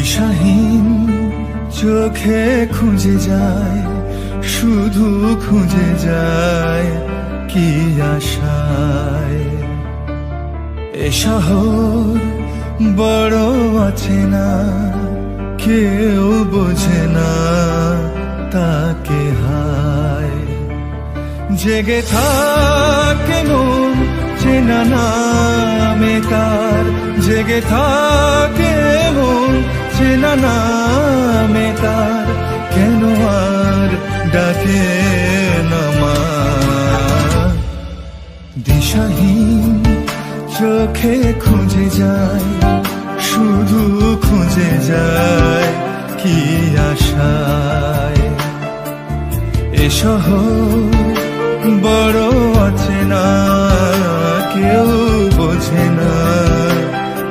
দিশাহীন চোখে খুঁজে যায়, শুধু খুঁজে যায় কি আশায়। এ শহর বড় আছে না, কেউ বোঝে না তাকে হায়। জেগে থাকে মন চেনা নামে তার, জেগে থাকে মন চেনা নামে তার, কেন আর ডাকে না মা। দিশাহীন চোখে খুঁজে যায়, শুধু খুঁজে যায় কি আশায়। এ শহর বড় আছে না, কেউ বোঝে না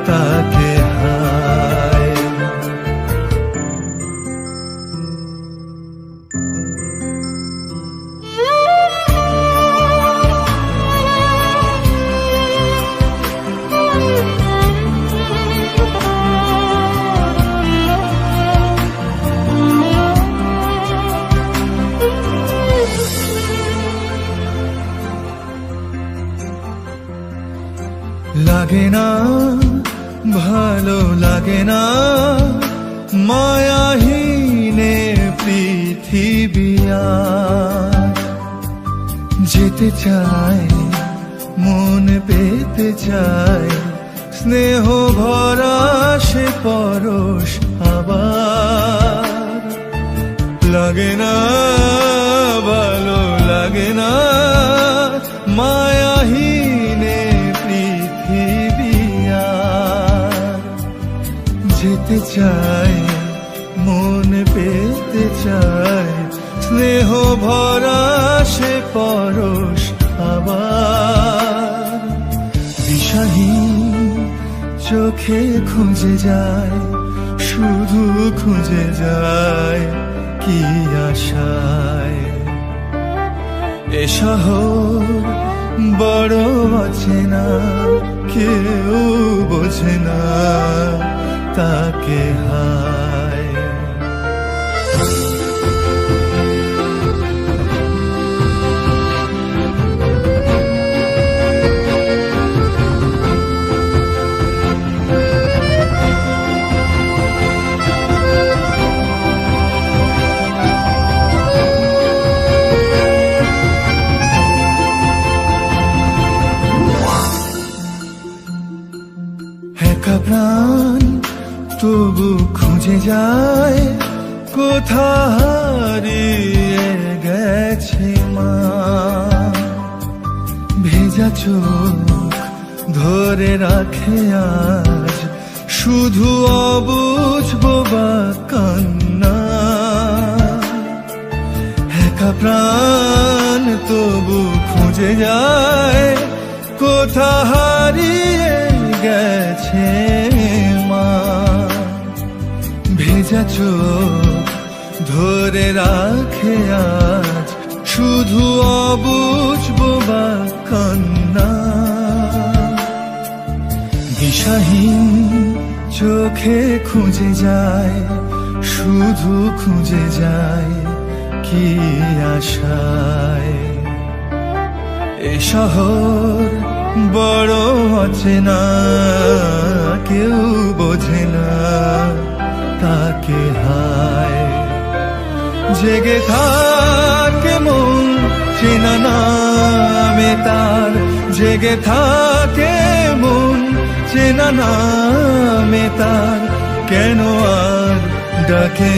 তাকে হায়। লাগে না ভালো লাগে না মায়াহীনে পৃথিবী আর। যেতে চায় মন পেতে চায়, স্নেহ ভরা সে পরশ আবার। লাগে না ভালো লাগে না মায়াহীনে পৃথিবী আর। যেতে চায় মন পেতে চায়, স্নেহ ভরা সে পরশ আবার। দিশাহীন চোখে খুঁজে যায়, শুধু খুঁজে যায় কি আশায়। এ শহর বড় আছে না, কেউ বোঝে না তাকে হায়। একা প্রাণ তবু খুঁজে যায়, কোথা হারিয়ে গেছে মা। ভেজা চোখ ধরে রাখে আজ, শুধু অবুঝ বোবা কান্না। একা প্রাণ তবু খুঁজে যায়, কোথা হারিয়ে গেছে মা। ভেজা চোখ ধরে রাখে আজ, শুধু অবুঝ বোবা কান্না। দিশাহীন চোখে খুঁজে যায়, শুধু খুঁজে যায় কি আশায়। এ শহর বড় আছে না, কেউ বোঝে না তাকে হায়। জেগে থাকে মন চেনা নামে তার, জেগে থাকে মন চেনা নামে তার, কেন আর ডাকে